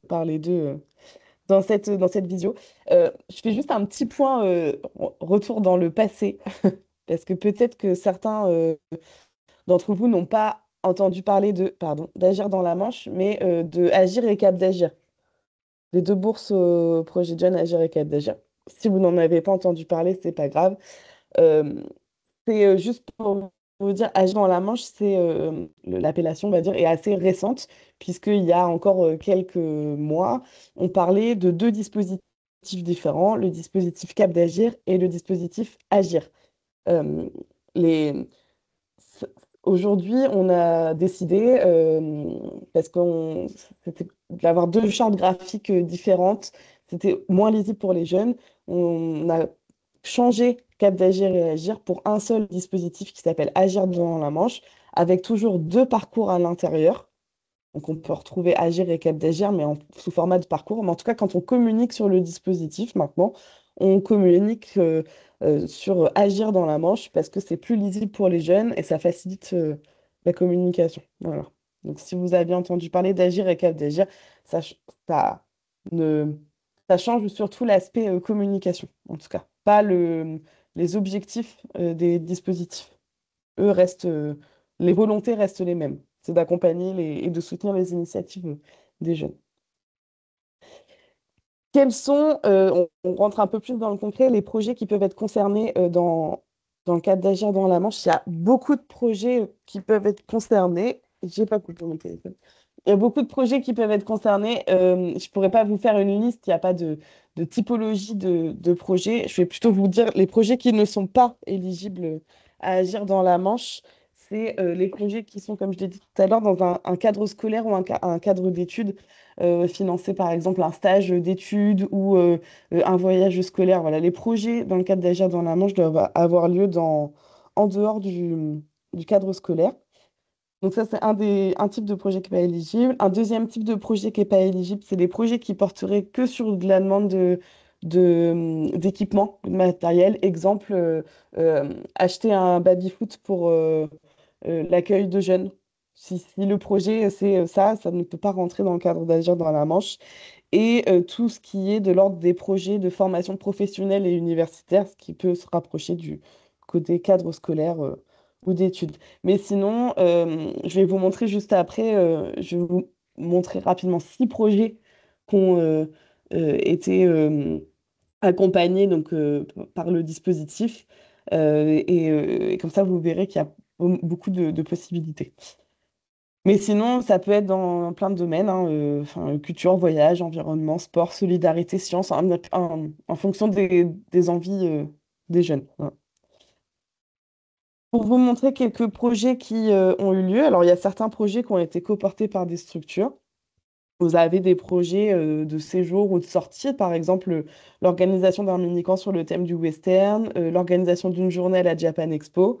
parler d'eux dans cette visio. Je fais juste un petit point retour dans le passé, parce que peut-être que certains d'entre vous n'ont pas entendu parler d'Agir dans la Manche, mais de Agir et Cap d'Agir, les deux bourses au projet de jeunes Agir et Cap d'Agir. Si vous n'en avez pas entendu parler, c'est pas grave. Euh, c'est juste pour vous dire, Agir dans la Manche, l'appellation, on va dire, est assez récente, puisqu'il y a encore quelques mois, on parlait de deux dispositifs différents, le dispositif Cap d'Agir et le dispositif Agir. Euh, les... c- Aujourd'hui, on a décidé, parce qu'on c'était d'avoir deux chartes graphiques différentes, c'était moins lisible pour les jeunes. On a changé Cap d'Agir et Agir pour un seul dispositif qui s'appelle Agir dans la Manche, avec toujours deux parcours à l'intérieur. Donc on peut retrouver Agir et Cap d'Agir, mais sous format de parcours. Mais en tout cas, quand on communique sur le dispositif maintenant, on communique sur Agir dans la Manche parce que c'est plus lisible pour les jeunes et ça facilite la communication. Voilà. Donc si vous aviez entendu parler d'Agir et Cap d'Agir, ça, ne, ça change surtout l'aspect communication, en tout cas. Pas les objectifs des dispositifs. Eux restent, les volontés restent les mêmes. C'est d'accompagner et de soutenir les initiatives des jeunes. Quels sont, on rentre un peu plus dans le concret, les projets qui peuvent être concernés dans le cadre d'Agir dans la Manche? Il y a beaucoup de projets qui peuvent être concernés. J'ai pas coupé mon téléphone. Il y a beaucoup de projets qui peuvent être concernés. Je ne pourrais pas vous faire une liste, il n'y a pas de typologie de projets. Je vais plutôt vous dire les projets qui ne sont pas éligibles à Agir dans la Manche. C'est les projets qui sont, comme je l'ai dit tout à l'heure, dans un cadre scolaire ou un cadre d'études, financer par exemple un stage d'études ou un voyage scolaire. Voilà, les projets dans le cadre d'Agir dans la Manche doivent avoir lieu en dehors du cadre scolaire. Donc ça, c'est un type de projet qui n'est pas éligible. Un deuxième type de projet qui n'est pas éligible, c'est les projets qui porteraient que sur de la demande d'équipement, de matériel. Exemple, acheter un baby-foot pour l'accueil de jeunes. Si le projet, c'est ça, ça ne peut pas rentrer dans le cadre d'Agir dans la Manche. Et tout ce qui est de l'ordre des projets de formation professionnelle et universitaire, ce qui peut se rapprocher du côté cadre scolaire ou d'études. Mais sinon, je vais vous montrer juste après, je vais vous montrer rapidement 6 projets qui ont été accompagnés donc, par le dispositif. Et comme ça, vous verrez qu'il y a beaucoup de possibilités. Mais sinon, ça peut être dans plein de domaines, hein, enfin, culture, voyage, environnement, sport, solidarité, sciences, en fonction des envies des jeunes. Voilà. Pour vous montrer quelques projets qui ont eu lieu, alors il y a certains projets qui ont été coportés par des structures. Vous avez des projets de séjour ou de sortie, par exemple l'organisation d'un mini-camp sur le thème du western, l'organisation d'une journée à la Japan Expo.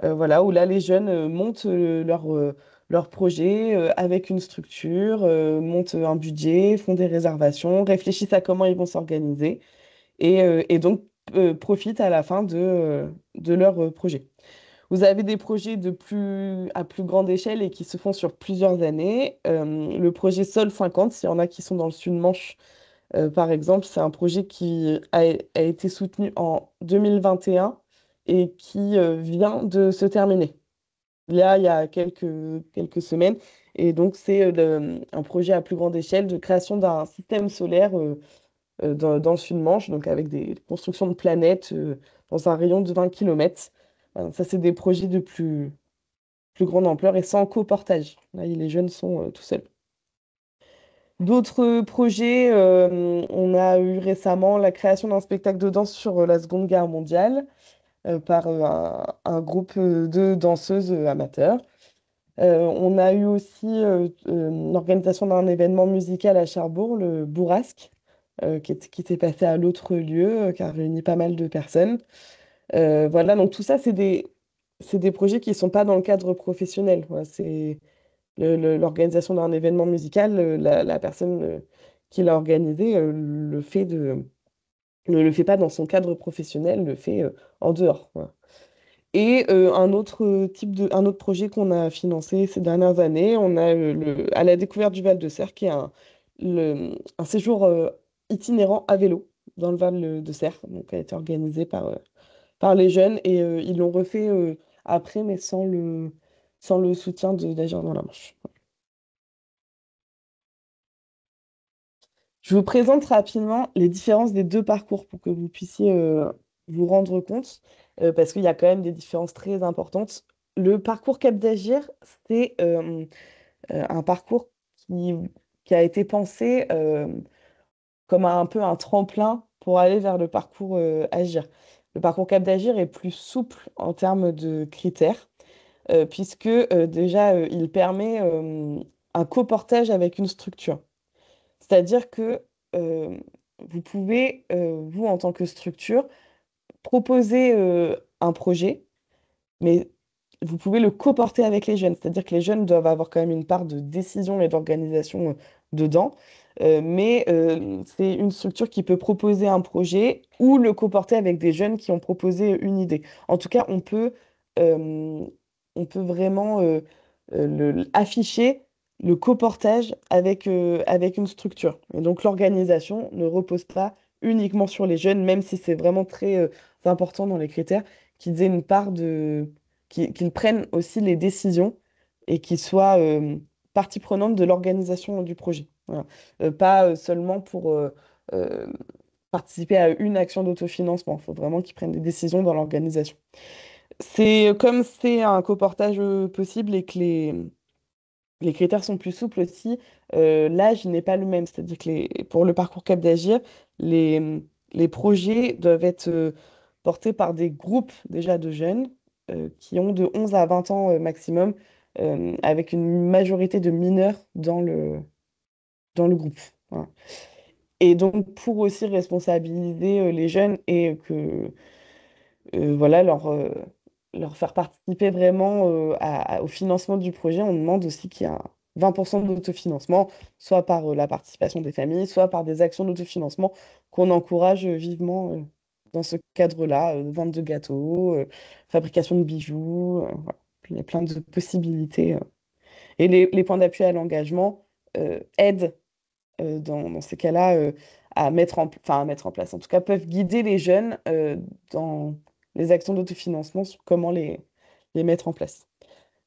Voilà, où là, les jeunes montent leur projet avec une structure, montent un budget, font des réservations, réfléchissent à comment ils vont s'organiser et donc profitent à la fin de leur projet. Vous avez des projets à plus grande échelle et qui se font sur plusieurs années. Le projet Sol 50, s'il y en a qui sont dans le Sud-Manche, par exemple, c'est un projet qui a été soutenu en 2021 et qui vient de se terminer. Là, il y a quelques semaines. Et donc, c'est un projet à plus grande échelle de création d'un système solaire dans le Sud-Manche, donc avec des constructions de planètes dans un rayon de 20 km. Ça, c'est des projets de plus grande ampleur et sans coportage. Là, les jeunes sont tout seuls. D'autres projets, on a eu récemment la création d'un spectacle de danse sur la Seconde Guerre mondiale par un groupe de danseuses amateurs. On a eu aussi l'organisation d'un événement musical à Cherbourg, le Bourrasque, qui s'est passé à l'autre lieu, qui a réuni pas mal de personnes. Voilà, donc tout ça, c'est des projets qui ne sont pas dans le cadre professionnel. Voilà, c'est l'organisation d'un événement musical, la personne qui l'a organisé ne le fait pas dans son cadre professionnel, le fait en dehors. Voilà. Et un autre projet qu'on a financé ces dernières années, on a à la découverte du Val de Serre, qui est un séjour itinérant à vélo dans le Val de Serre. Donc, a été organisé par les jeunes et ils l'ont refait après, mais sans le soutien d'Agir dans la Manche. Je vous présente rapidement les différences des deux parcours pour que vous puissiez vous rendre compte, parce qu'il y a quand même des différences très importantes. Le parcours Cap d'Agir, c'est un parcours qui, qui a été pensé comme un peu un tremplin pour aller vers le parcours Agir. Le parcours Cap d'Agir est plus souple en termes de critères, puisque déjà, il permet un coportage avec une structure. C'est-à-dire que euh, vous pouvez, vous, en tant que structure, proposer un projet, mais vous pouvez le coporter avec les jeunes. C'est-à-dire que les jeunes doivent avoir quand même une part de décision et d'organisation dedans. Mais c'est une structure qui peut proposer un projet ou le coporter avec des jeunes qui ont proposé une idée. En tout cas, euh, on peut vraiment afficher le coportage avec une structure. Et donc l'organisation ne repose pas uniquement sur les jeunes, même si c'est vraiment très important dans les critères qu'ils aient une part qu'ils prennent aussi les décisions et qu'ils soient partie prenante de l'organisation du projet. Voilà. Pas seulement pour euh, participer à une action d'autofinancement. Il faut vraiment qu'ils prennent des décisions dans l'organisation. C'est comme c'est un coportage possible et que les critères sont plus souples aussi, l'âge n'est pas le même. C'est-à-dire que pour le parcours Cap d'Agir, les projets doivent être portés par des groupes déjà de jeunes qui ont de 11 à 20 ans maximum, avec une majorité de mineurs dans le groupe. Voilà. Et donc, pour aussi responsabiliser les jeunes et que voilà, leur faire participer vraiment au financement du projet, on demande aussi qu'il y ait un 20% d'autofinancement, soit par la participation des familles, soit par des actions d'autofinancement qu'on encourage vivement dans ce cadre-là, vente de gâteaux, fabrication de bijoux, voilà. Il y a plein de possibilités. Et les points d'appui à l'engagement aident dans ces cas-là, à mettre en place, en tout cas, peuvent guider les jeunes dans les actions d'autofinancement sur comment les mettre en place.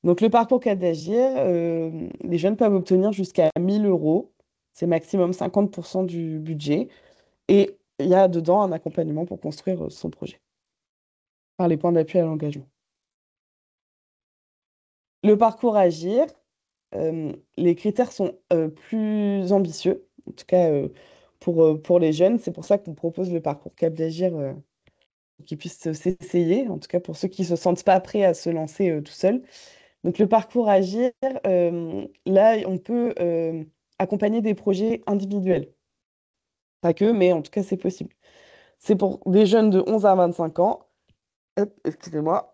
Donc, le parcours Cadre d'Agir, les jeunes peuvent obtenir jusqu'à 1000 euros, c'est maximum 50% du budget, et il y a dedans un accompagnement pour construire son projet par les points d'appui à l'engagement. Le parcours Agir, les critères sont plus ambitieux, en tout cas pour les jeunes. C'est pour ça qu'on propose le parcours Cap d'Agir pour qu'ils puissent s'essayer, en tout cas pour ceux qui ne se sentent pas prêts à se lancer tout seuls. Donc le parcours Agir, là, on peut accompagner des projets individuels. Pas que, mais en tout cas, c'est possible. C'est pour des jeunes de 11 à 25 ans. Hop, excusez-moi.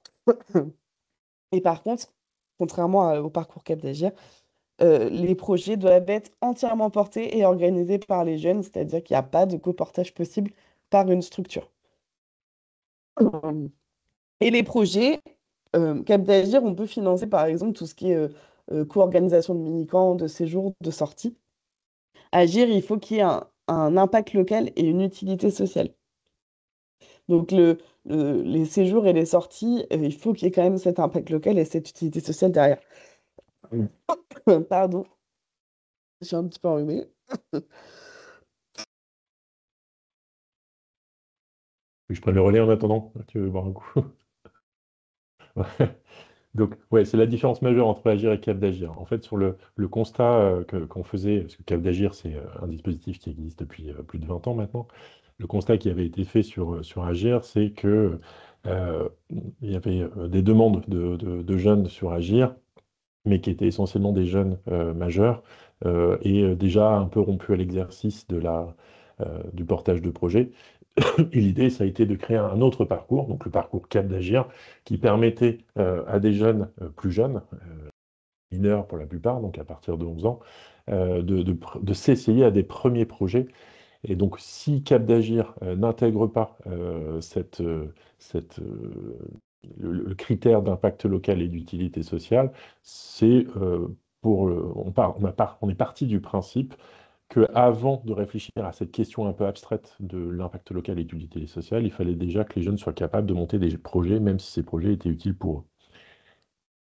Et par contre, contrairement au parcours Cap d'Agir, les projets doivent être entièrement portés et organisés par les jeunes, c'est-à-dire qu'il n'y a pas de coportage possible par une structure. Et les projets, Cap d'Agir, on peut financer par exemple tout ce qui est co-organisation de mini-camps, de séjours, de sorties. Agir, il faut qu'il y ait un impact local et une utilité sociale. Donc les séjours et les sorties, il faut qu'il y ait quand même cet impact local et cette utilité sociale derrière. Pardon, je suis un petit peu enrhumée. Je prends le relais en attendant. Tu veux boire un coup? Donc, ouais, c'est la différence majeure entre Agir et Cap d'Agir. En fait, sur le constat qu'on faisait, parce que Cap d'Agir, c'est un dispositif qui existe depuis plus de 20 ans maintenant, le constat qui avait été fait sur Agir, c'est que euh, il y avait des demandes de jeunes sur Agir, mais qui étaient essentiellement des jeunes majeurs et déjà un peu rompus à l'exercice du portage de projet. Et l'idée, ça a été de créer un autre parcours, donc le parcours Cap d'Agir, qui permettait à des jeunes plus jeunes, mineurs pour la plupart, donc à partir de 11 ans, de s'essayer à des premiers projets. Et donc, si Cap d'Agir n'intègre pas cette, le critère d'impact local et d'utilité sociale, c'est on est parti du principe qu'avant de réfléchir à cette question un peu abstraite de l'impact local et d'utilité sociale, il fallait déjà que les jeunes soient capables de monter des projets, même si ces projets étaient utiles pour eux.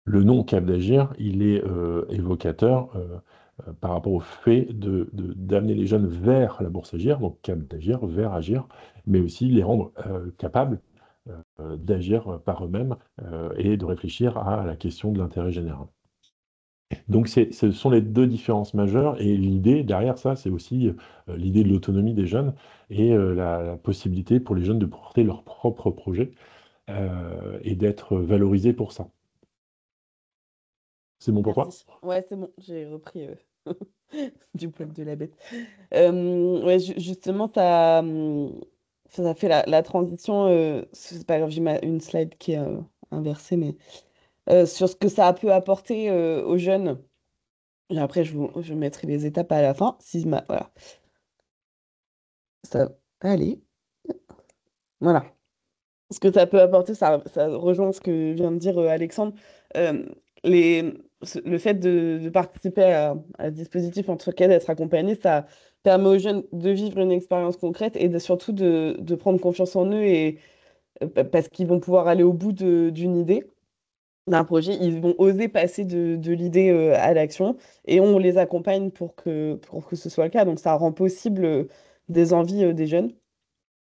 Le nom Cap d'Agir, il est évocateur par rapport au fait d'amener les jeunes vers la bourse Agir, donc Cap d'Agir, vers Agir, mais aussi les rendre capables d'agir par eux-mêmes et de réfléchir à la question de l'intérêt général. Donc ce sont les deux différences majeures et l'idée derrière ça, c'est aussi l'idée de l'autonomie des jeunes et la possibilité pour les jeunes de porter leurs propres projets et d'être valorisés pour ça. C'est bon pour toi? Merci. Ouais, c'est bon, j'ai repris du poil de la bête. Ouais, justement, ça fait la transition. C'est pas grave, j'ai une slide qui est inversée, mais sur ce que ça peut apporter aux jeunes. Et après, je mettrai les étapes à la fin. Si voilà, ça. Allez, voilà. Ce que ça peut apporter, ça rejoint ce que vient de dire Alexandre. Euh, le fait de participer à ce dispositif, en tout cas d'être accompagné, ça permet aux jeunes de vivre une expérience concrète et surtout de prendre confiance en eux et, parce qu'ils vont pouvoir aller au bout d'une idée, d'un projet. Ils vont oser passer de l'idée à l'action et on les accompagne pour que ce soit le cas. Donc ça rend possible des envies des jeunes.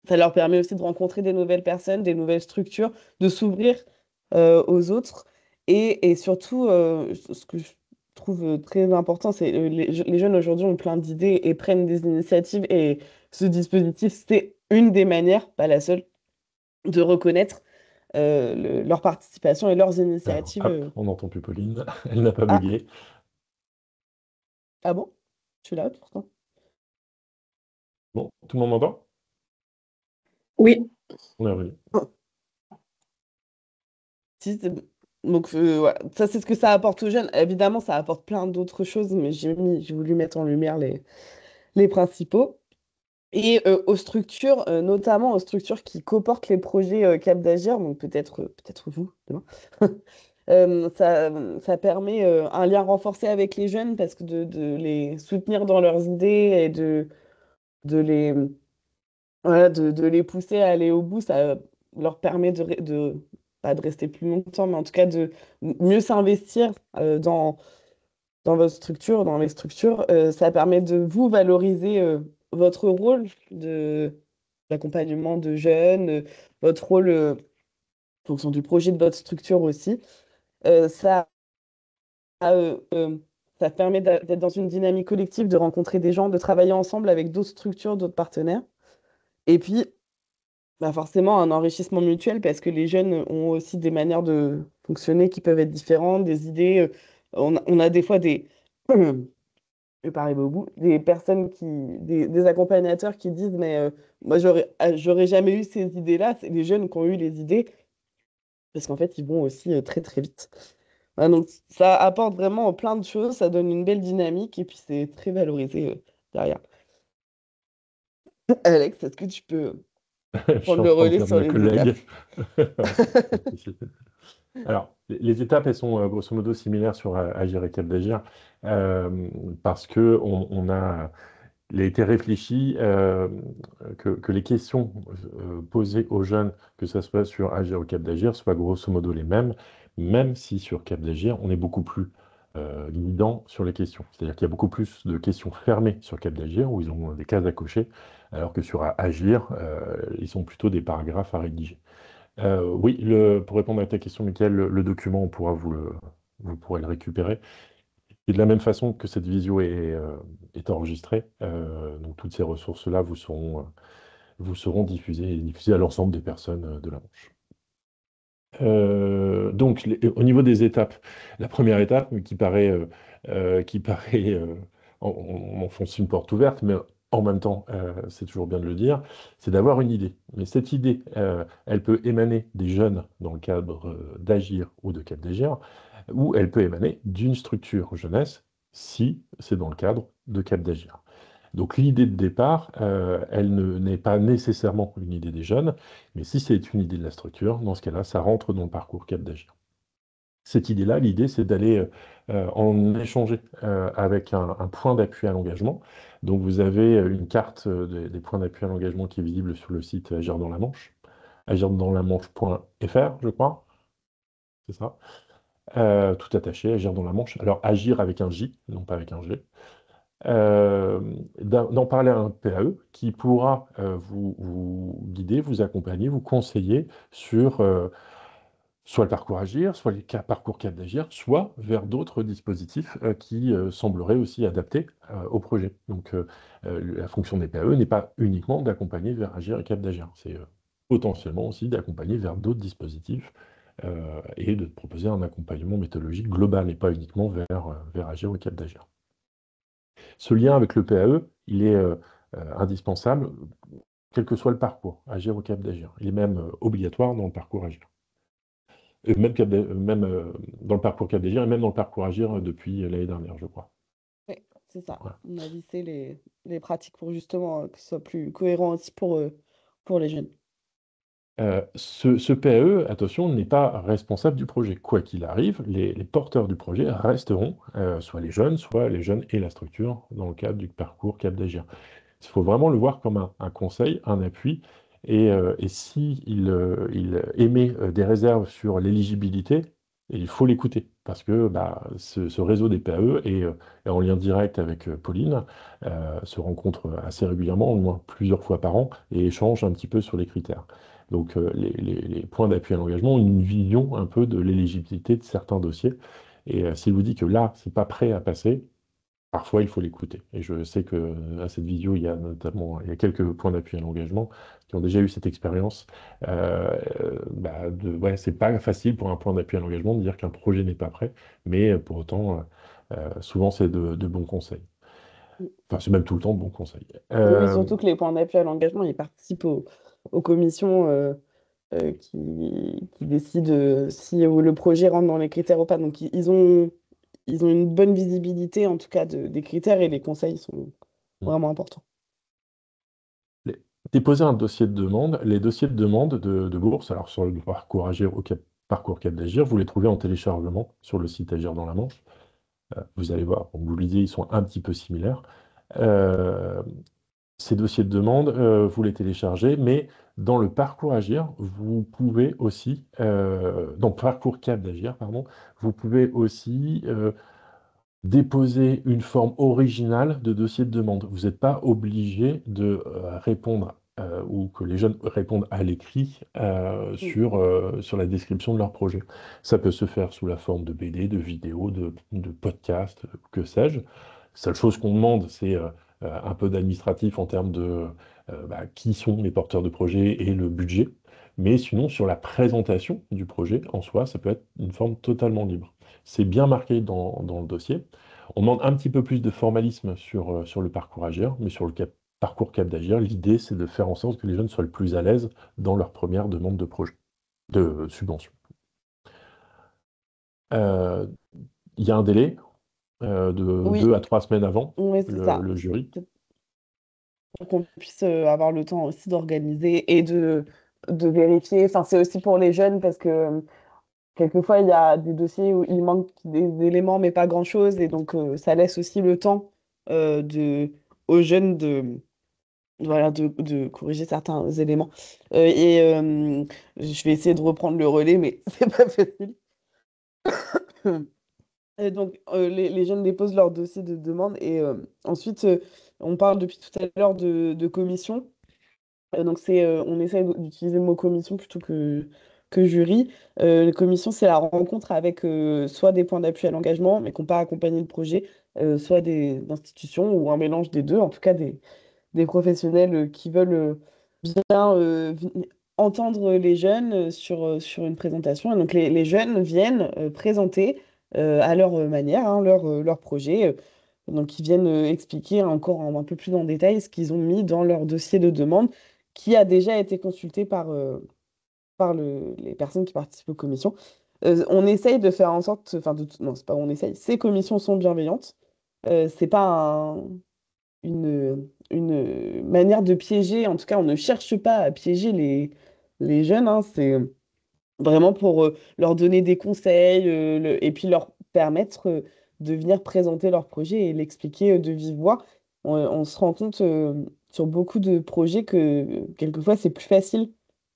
Ça leur permet aussi de rencontrer des nouvelles personnes, des nouvelles structures, de s'ouvrir aux autres. Et surtout, ce que je trouve très important, c'est les jeunes aujourd'hui ont plein d'idées et prennent des initiatives. Et ce dispositif, c'est une des manières, pas la seule, de reconnaître leur participation et leurs Alors, initiatives. hop, on n'entend plus Pauline, elle n'a pas Ah, bugué. ah bon? Je suis là pourtant. Bon, tout le monde m'entend? Oui, On est revenu. Si, donc, voilà. Ça, c'est ce que ça apporte aux jeunes. Évidemment, ça apporte plein d'autres choses, mais j'ai voulu mettre en lumière les principaux. Et aux structures, notamment aux structures qui coportent les projets Cap d'Agir, donc peut-être vous demain. Ça permet un lien renforcé avec les jeunes parce que de les soutenir dans leurs idées et de les, voilà, de les pousser à aller au bout, ça leur permet pas de rester plus longtemps, mais en tout cas de mieux s'investir dans votre structure, dans les structures. Ça permet de vous valoriser votre rôle d'accompagnement de jeunes, votre rôle en fonction du projet de votre structure aussi. Euh, ça, euh, euh, Ça permet d'être dans une dynamique collective, de rencontrer des gens, de travailler ensemble avec d'autres structures, d'autres partenaires. Et puis, bah forcément, un enrichissement mutuel parce que les jeunes ont aussi des manières de fonctionner qui peuvent être différentes, des idées. On a des fois je parie beaucoup, des personnes des accompagnateurs qui disent, mais moi, j'aurais jamais eu ces idées-là. C'est les jeunes qui ont eu les idées parce qu'en fait, ils vont aussi très, très vite. Voilà, donc, ça apporte vraiment plein de choses, ça donne une belle dynamique et puis c'est très valorisé derrière. Alex, est-ce que tu peux Je suis prendre en le train de relais perdre sur ma les étapes? collègue. Ouais, pas de souci. Alors, les étapes, elles sont grosso modo similaires sur Agir et Cap d'Agir, parce que il a été réfléchi que les questions posées aux jeunes, que ce soit sur Agir ou Cap d'Agir, soient grosso modo les mêmes, même si sur Cap d'Agir, on est beaucoup plus guidant sur les questions. C'est-à-dire qu'il y a beaucoup plus de questions fermées sur Cap d'Agir, où ils ont des cases à cocher, alors que sur Agir, ils sont plutôt des paragraphes à rédiger. Oui, pour répondre à ta question, Michael, le document, vous pourrez le récupérer. Et de la même façon que cette visio est enregistrée, donc toutes ces ressources-là vous seront diffusées et diffusées à l'ensemble des personnes de la Manche. Donc, au niveau des étapes, la première étape qui paraît, on enfonce une porte ouverte, mais en même temps, c'est toujours bien de le dire, c'est d'avoir une idée. Mais cette idée, elle peut émaner des jeunes dans le cadre d'Agir ou de Cap d'Agir, ou elle peut émaner d'une structure jeunesse si c'est dans le cadre de Cap d'Agir. Donc l'idée de départ, n'est pas nécessairement une idée des jeunes, mais si c'est une idée de la structure, dans ce cas-là, ça rentre dans le parcours Cap d'Agir. Cette idée-là, l'idée, c'est d'aller en échanger avec un point d'appui à l'engagement. Donc, vous avez une carte des points d'appui à l'engagement qui est visible sur le site Agir dans la Manche, agirdansla-manche.fr, je crois, c'est ça. Tout attaché, Agir dans la Manche. Alors, agir avec un J, non pas avec un G. Euh, d'en parler à un PAE qui pourra vous guider, vous accompagner, vous conseiller sur soit le parcours Agir, soit les parcours Cap d'Agir, soit vers d'autres dispositifs qui sembleraient aussi adaptés au projet. Donc la fonction des PAE n'est pas uniquement d'accompagner vers Agir et Cap d'Agir, c'est potentiellement aussi d'accompagner vers d'autres dispositifs et de proposer un accompagnement méthodologique global et pas uniquement vers Agir ou Cap d'Agir. Ce lien avec le PAE, il est indispensable, quel que soit le parcours, Agir ou Cap d'Agir. Il est même obligatoire dans le parcours Agir. Et même, même dans le parcours Cap d'Agir et même dans le parcours Agir depuis l'année dernière, je crois. Oui, c'est ça. Voilà. On a lissé les pratiques pour justement que ce soit plus cohérent aussi pour les jeunes. Ce PAE, attention, n'est pas responsable du projet. Quoi qu'il arrive, les porteurs du projet resteront, soit les jeunes et la structure, dans le cadre du parcours Cap d'Agir. Il faut vraiment le voir comme un conseil, un appui. Et si il émet des réserves sur l'éligibilité, il faut l'écouter. Parce que bah, ce réseau des PAE est en lien direct avec Pauline, se rencontre assez régulièrement, au moins plusieurs fois par an, et échange un petit peu sur les critères. Donc les points d'appui à l'engagement ont une vision un peu de l'éligibilité de certains dossiers. Et s'il vous dit que là, c'est pas prêt à passer, parfois, il faut l'écouter. Et je sais que à cette vidéo, il y a quelques points d'appui à l'engagement qui ont déjà eu cette expérience. Ouais, c'est pas facile pour un point d'appui à l'engagement de dire qu'un projet n'est pas prêt, mais pour autant, souvent, c'est de bons conseils. Enfin, c'est même tout le temps de bons conseils. Oui, surtout que les points d'appui à l'engagement, ils participent aux commissions qui décident si le projet rentre dans les critères ou pas. Donc, ils ont une bonne visibilité, en tout cas, des critères et les conseils sont vraiment importants. Déposer un dossier de demande, les dossiers de demande de bourse, alors sur le parcours Agir ou parcours Cap d'Agir, vous les trouvez en téléchargement sur le site Agir dans la Manche. Vous allez voir, comme vous le disiez, ils sont un petit peu similaires. Euh, Ces dossiers de demande, vous les téléchargez, mais dans le parcours Agir, vous pouvez aussi, dans le parcours Cap d'Agir, pardon, vous pouvez aussi déposer une forme originale de dossier de demande. Vous n'êtes pas obligé de répondre ou que les jeunes répondent à l'écrit Mm. sur la description de leur projet. Ça peut se faire sous la forme de BD, de vidéos, de podcasts, que sais-je. Seule chose qu'on demande, c'est un peu d'administratif en termes de qui sont les porteurs de projet et le budget. Mais sinon, sur la présentation du projet en soi, ça peut être une forme totalement libre. C'est bien marqué dans le dossier. On demande un petit peu plus de formalisme sur le parcours Agir, mais sur le parcours Cap d'Agir, l'idée, c'est de faire en sorte que les jeunes soient le plus à l'aise dans leur première demande de projet, de subvention. Euh, Il y a un délai de Oui, 2 à 3 semaines avant oui, c'est ça. le jury. Pour qu'on puisse avoir le temps aussi d'organiser et de vérifier. Enfin, c'est aussi pour les jeunes parce que quelquefois, il y a des dossiers où il manque des éléments, mais pas grand-chose. Et donc, ça laisse aussi le temps aux jeunes voilà, de corriger certains éléments. Je vais essayer de reprendre le relais, mais c'est pas facile. Donc, les jeunes déposent leur dossier de demande et ensuite, on parle depuis tout à l'heure de commission. Donc, on essaie d'utiliser le mot commission plutôt que jury. La commission, c'est la rencontre avec soit des points d'appui à l'engagement, mais qui n'ont pas accompagné le projet, soit des institutions ou un mélange des deux, en tout cas des professionnels qui veulent bien entendre les jeunes sur une présentation. Et donc, les jeunes viennent présenter à leur manière leur projet. Donc, ils viennent expliquer encore un peu plus en détail ce qu'ils ont mis dans leur dossier de demande qui a déjà été consulté par les personnes qui participent aux commissions. On essaye de faire en sorte, enfin, non, c'est pas on essaye, ces commissions sont bienveillantes. C'est pas une manière de piéger, en tout cas, on ne cherche pas à piéger les jeunes, hein, vraiment pour leur donner des conseils et puis leur permettre de venir présenter leur projet et l'expliquer de vive voix. On se rend compte sur beaucoup de projets que quelquefois c'est plus facile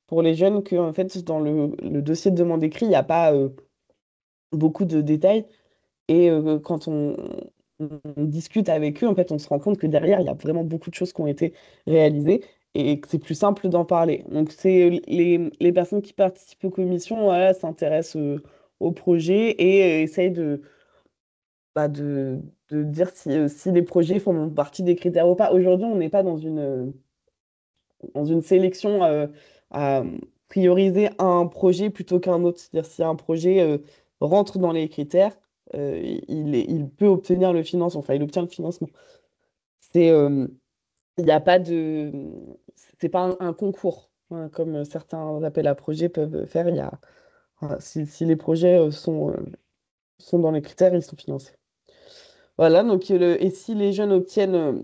pour les jeunes que en fait dans le dossier de demande écrit, il n'y a pas beaucoup de détails. Et quand on discute avec eux, en fait, on se rend compte que derrière, il y a vraiment beaucoup de choses qui ont été réalisées et que c'est plus simple d'en parler. Donc, c'est les personnes qui participent aux commissions, voilà, s'intéressent au projet et essayent bah, de dire si les projets font partie des critères ou pas. Aujourd'hui, on n'est pas dans une sélection à prioriser un projet plutôt qu'un autre. C'est-à-dire si un projet rentre dans les critères, il peut obtenir le financement, enfin il obtient le financement. C'est, il n'y a pas de, c'est pas un concours, hein, comme certains appels à projets peuvent faire. Voilà, si les projets sont dans les critères, ils sont financés. Voilà, donc et si les jeunes obtiennent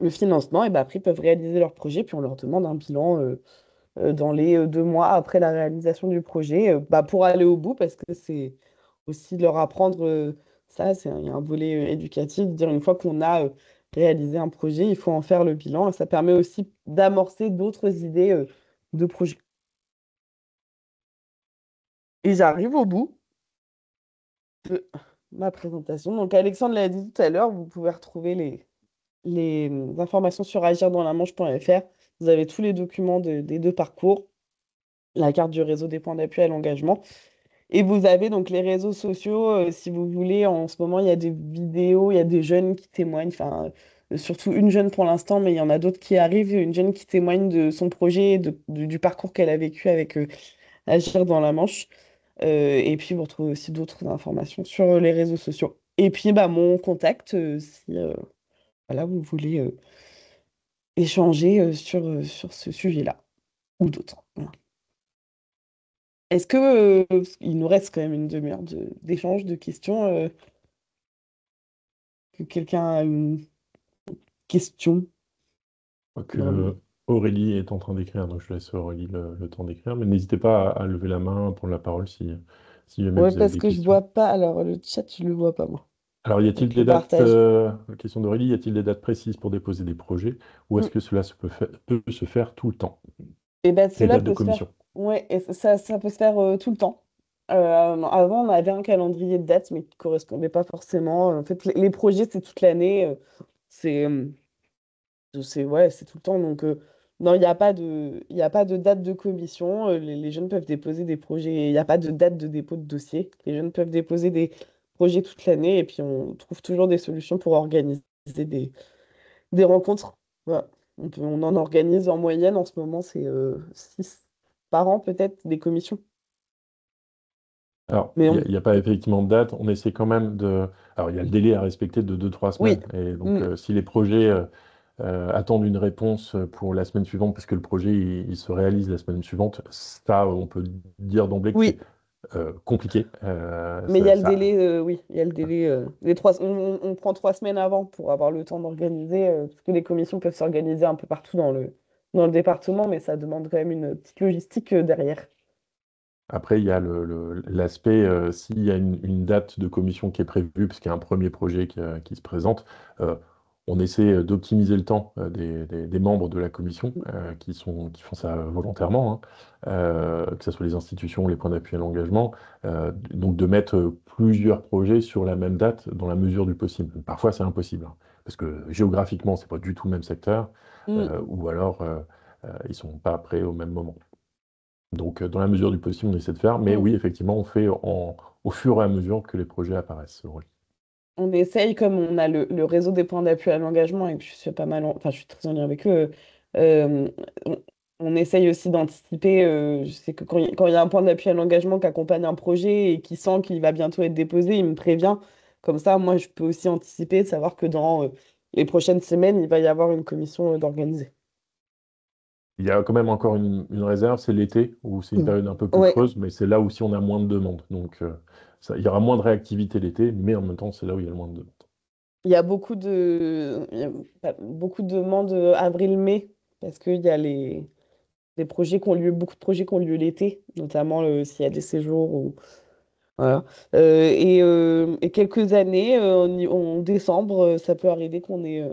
le financement, et ben après ils peuvent réaliser leur projet, puis on leur demande un bilan dans les 2 mois après la réalisation du projet, bah, pour aller au bout, parce que c'est aussi leur apprendre ça, il y a un volet éducatif, de dire une fois qu'on a réalisé un projet, il faut en faire le bilan, et ça permet aussi d'amorcer d'autres idées de projet. Et j'arrive au bout de ma présentation. Donc Alexandre l'a dit tout à l'heure, vous pouvez retrouver les informations sur agirdansla-manche.fr. Vous avez tous les documents des deux parcours, la carte du réseau des points d'appui à l'engagement. Et vous avez donc les réseaux sociaux, si vous voulez, en ce moment, il y a des vidéos, il y a des jeunes qui témoignent, enfin, surtout une jeune pour l'instant, mais il y en a d'autres qui arrivent, une jeune qui témoigne de son projet, du parcours qu'elle a vécu avec Agir dans la Manche. Et puis, vous retrouvez aussi d'autres informations sur les réseaux sociaux. Et puis, bah, mon contact, si voilà, vous voulez échanger sur ce sujet-là, ou d'autres. Voilà. Est-ce que il nous reste quand même une demi-heure d'échange, de questions, que quelqu'un a une question dans Que Aurélie est en train d'écrire, donc je laisse Aurélie le temps d'écrire, mais n'hésitez pas à lever la main, prendre la parole si jamais Ouais, vous avez parce des que je questions. vois pas. Alors, le chat, je le vois pas, moi. Alors, y a-t-il Avec le des dates, partage. question d'Aurélie, y a-t-il des dates précises pour déposer des projets, ou est-ce Mm. que cela peut se faire tout le temps? Et ben, Les cela dates de peut se faire. commission. Ouais, et ça peut se faire tout le temps. Avant, on avait un calendrier de dates, mais qui correspondait pas forcément. En fait, les projets, c'est toute l'année. C'est ouais, c'est tout le temps. Donc, non, il y a pas de date de commission. Les jeunes peuvent déposer des projets. Il n'y a pas de date de dépôt de dossier. Les jeunes peuvent déposer des projets toute l'année et puis on trouve toujours des solutions pour organiser des rencontres. Voilà. On en organise en moyenne en ce moment, c'est 6 par an peut-être, des commissions. Alors, Mais il n'y a pas effectivement de date. On essaie quand même de. Alors, il y a le délai à respecter de 2 3 semaines. oui. Et donc, Mm. si les projets attendent une réponse pour la semaine suivante, parce que le projet il se réalise la semaine suivante, ça, on peut dire d'emblée que c'est Oui. compliqué. Mais il y a le délai, oui, il y a le délai. On prend 3 semaines avant pour avoir le temps d'organiser, parce que les commissions peuvent s'organiser un peu partout dans le département, mais ça demande quand même une petite logistique derrière. Après, il y a l'aspect, s'il y a une date de commission qui est prévue, parce qu'il y a un premier projet qui se présente, euh, on essaie d'optimiser le temps des membres de la commission qui font ça volontairement, hein, que ce soit les institutions, les points d'appui à l'engagement, donc de mettre plusieurs projets sur la même date dans la mesure du possible. Parfois, c'est impossible, hein, parce que géographiquement, c'est pas du tout le même secteur, Mm. ou alors ils sont pas prêts au même moment. Donc, dans la mesure du possible, on essaie de faire. Mais Mm. oui, effectivement, on fait au fur et à mesure que les projets apparaissent. Oui. On essaye, comme on a le réseau des points d'appui à l'engagement et que je suis pas mal, enfin, je suis très en lien avec eux, euh, on, on essaye aussi d'anticiper. Je sais que quand il y a un point d'appui à l'engagement qui accompagne un projet et qui sent qu'il va bientôt être déposé, il me prévient. Comme ça, moi, je peux aussi anticiper, savoir que dans les prochaines semaines, il va y avoir une commission d'organiser. Il y a quand même encore une réserve, c'est l'été, où c'est une Mm. période un peu plus Ouais, creuse, mais c'est là aussi on a moins de demandes. Donc, il y aura moins de réactivité l'été, mais en même temps, c'est là où il y a le moins de demandes. il y a beaucoup de demandes avril-mai, parce qu'il y a beaucoup de projets qui ont lieu l'été, notamment s'il y a des séjours ou voilà. Et quelques années, en décembre, ça peut arriver qu'on ait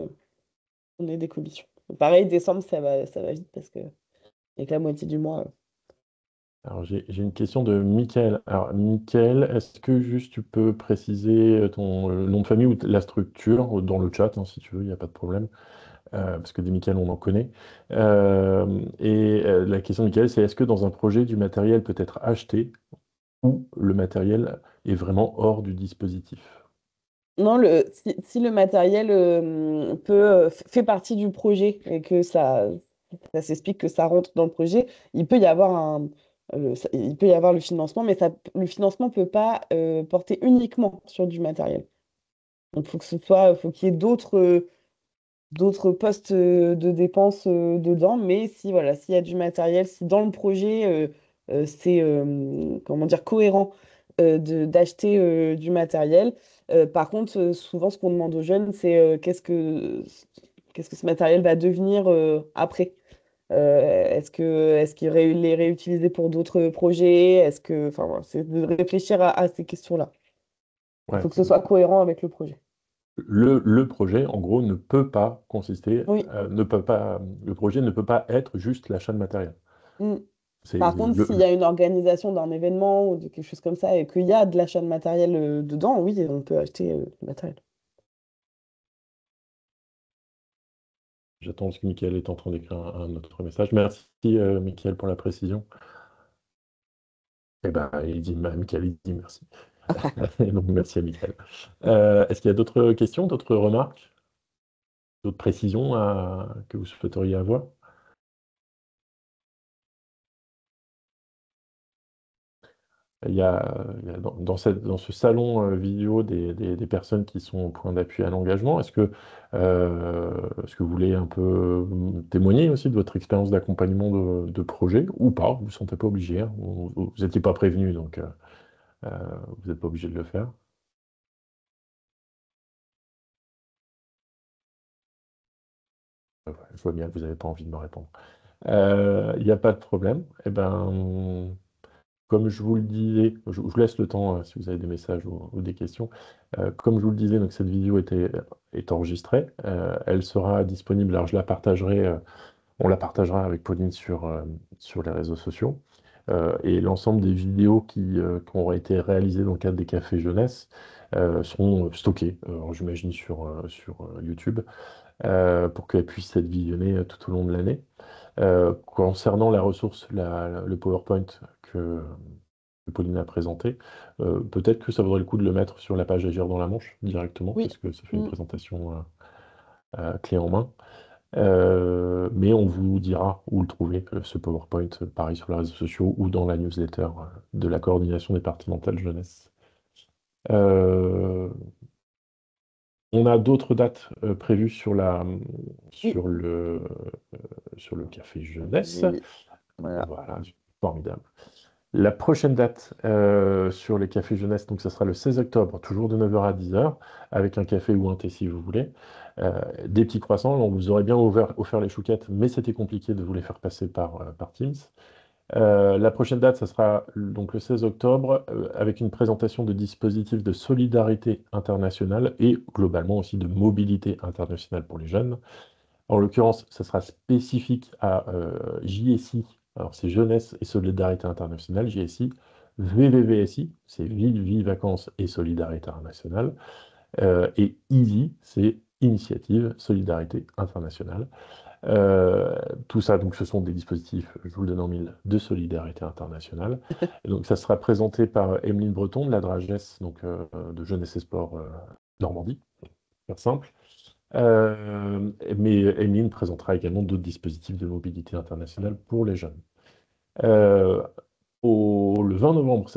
des commissions. Pareil, décembre, ça va vite parce que avec la moitié du mois. Alors, j'ai une question de Michael. Alors, Michael, est-ce que juste tu peux préciser ton nom de famille ou la structure dans le chat, hein, si tu veux, il n'y a pas de problème, parce que des Michael, on en connaît. La question de Michael, c'est est-ce que dans un projet, du matériel peut être acheté ou le matériel est vraiment hors du dispositif? Non, si le matériel fait partie du projet et que ça s'explique que ça rentre dans le projet, il peut y avoir il peut y avoir le financement, mais le financement ne peut pas porter uniquement sur du matériel. Donc, faut qu'il y ait d'autres postes de dépenses dedans, mais si voilà, s'il y a du matériel, si dans le projet c'est comment dire cohérent d'acheter du matériel. Par contre, souvent ce qu'on demande aux jeunes, c'est qu'est-ce que ce matériel va devenir après. Est-ce qu'il est réutilisé pour d'autres projets? Enfin, voilà, c'est de réfléchir à ces questions-là. Il Ouais. faut que ce soit cohérent avec le projet. Le projet, en gros, ne peut pas consister, Oui. ne peut pas, le projet ne peut pas être juste l'achat de matériel. Mm. C'est Par contre, s'il y a une organisation d'un événement ou de quelque chose comme ça et qu'il y a de l'achat de matériel dedans, oui, on peut acheter du matériel. J'attends parce que Michael est en train d'écrire un autre message. Merci, Michael, pour la précision. Eh ben, Michael, il dit merci. Donc, merci à Michael. Est-ce qu'il y a d'autres questions, d'autres remarques, d'autres précisions que vous souhaiteriez avoir? Dans ce salon vidéo des personnes qui sont au point d'appui à l'engagement. Est-ce que vous voulez un peu témoigner aussi de votre expérience d'accompagnement de projet ou pas? Vous ne vous sentez pas obligé, hein. Vous n'étiez pas prévenu, donc euh, vous n'êtes pas obligé de le faire. Ouais, je vois bien que vous n'avez pas envie de me répondre. Il n'y a pas de problème. Eh ben, comme je vous le disais, je vous laisse le temps si vous avez des messages ou des questions. Comme je vous le disais, donc cette vidéo est enregistrée. Elle sera disponible. Alors je la partagerai, on la partagera avec Pauline sur les réseaux sociaux. Et l'ensemble des vidéos qui auront été réalisées dans le cadre des cafés jeunesse seront stockées, alors j'imagine sur YouTube, pour qu'elles puissent être visionnées tout au long de l'année. Concernant la ressource, le PowerPoint que Pauline a présenté, peut-être que ça vaudrait le coup de le mettre sur la page Agir dans la Manche directement, Oui. parce que ça fait une Mm. présentation clé en main. Mais on vous dira où le trouver, ce PowerPoint, pareil sur les réseaux sociaux ou dans la newsletter de la coordination départementale jeunesse. Euh, on a d'autres dates prévues Oui. sur sur le café jeunesse. Voilà. Voilà, formidable. La prochaine date sur les cafés jeunesse, donc ce sera le 16 octobre, toujours de 9 h à 10 h, avec un café ou un thé si vous voulez. Des petits croissants, on vous aurait bien offert les chouquettes, mais c'était compliqué de vous les faire passer par Teams. La prochaine date, ça sera donc le 16 octobre, avec une présentation de dispositifs de solidarité internationale et globalement aussi de mobilité internationale pour les jeunes. En l'occurrence, ça sera spécifique à JSI, alors c'est Jeunesse et Solidarité Internationale, JSI, VVVSI, c'est Vie, Vacances et Solidarité Internationale, et EASY, c'est Initiative Solidarité Internationale. Euh, Tout ça, donc, ce sont des dispositifs, je vous le donne en mille, de solidarité internationale. Et donc, ça sera présenté par Emeline Breton de la DRAGES, donc de Jeunesse et Sport Normandie, pour faire simple. Mais Emeline présentera également d'autres dispositifs de mobilité internationale pour les jeunes. Euh, le 20 novembre,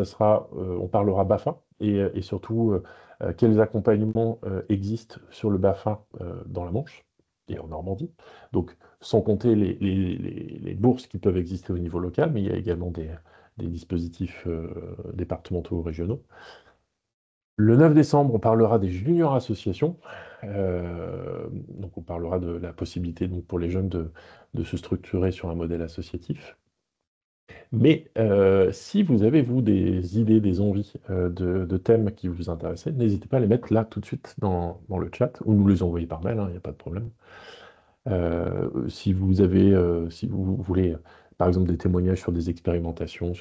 on parlera BAFA et surtout quels accompagnements existent sur le BAFA dans la Manche et en Normandie. Donc, sans compter les bourses qui peuvent exister au niveau local, mais il y a également des dispositifs départementaux ou régionaux. Le 9 décembre, on parlera des juniors associations. Donc, on parlera de la possibilité donc, pour les jeunes de se structurer sur un modèle associatif. Mais si vous avez, vous, des idées, des envies de thèmes qui vous intéressent, n'hésitez pas à les mettre là tout de suite dans le chat ou nous les envoyer par mail, il n'y a pas de problème. Si vous avez, si vous voulez, par exemple, des témoignages sur des expérimentations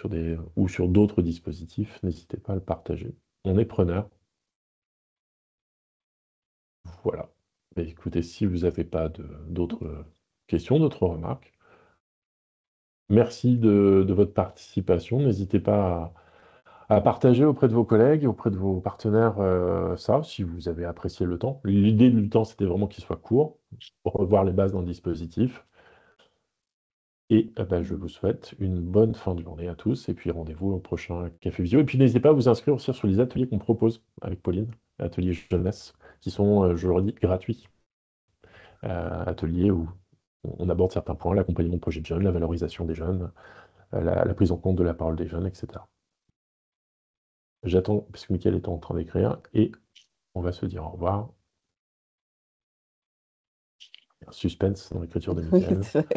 ou sur d'autres dispositifs, n'hésitez pas à le partager. On est preneur. Voilà. Mais écoutez, si vous n'avez pas d'autres questions, d'autres remarques, merci de votre participation. N'hésitez pas à partager auprès de vos collègues, auprès de vos partenaires, ça, si vous avez apprécié le temps. L'idée du temps, c'était vraiment qu'il soit court, pour revoir les bases dans le dispositif. Et ben, je vous souhaite une bonne fin de journée à tous, et puis rendez-vous au prochain Café Visio. Et puis n'hésitez pas à vous inscrire aussi sur les ateliers qu'on propose avec Pauline, ateliers jeunesse, qui sont, je le redis, gratuits. Ateliers où on aborde certains points, l'accompagnement de projets de jeunes, la valorisation des jeunes, la prise en compte de la parole des jeunes, etc. J'attends, parce que Mickaël est en train d'écrire, et on va se dire au revoir. Un suspense dans l'écriture de Oui, Mickaël. c'est vrai.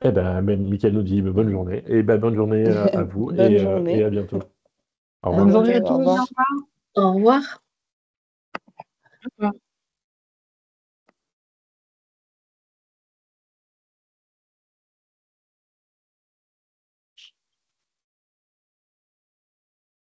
Eh ben, même Mickaël nous dit bonne journée. Et ben, bonne journée à vous Bonne et journée. à bientôt. Au À revoir. Bonne journée bientôt. à Au tous. revoir. Au revoir.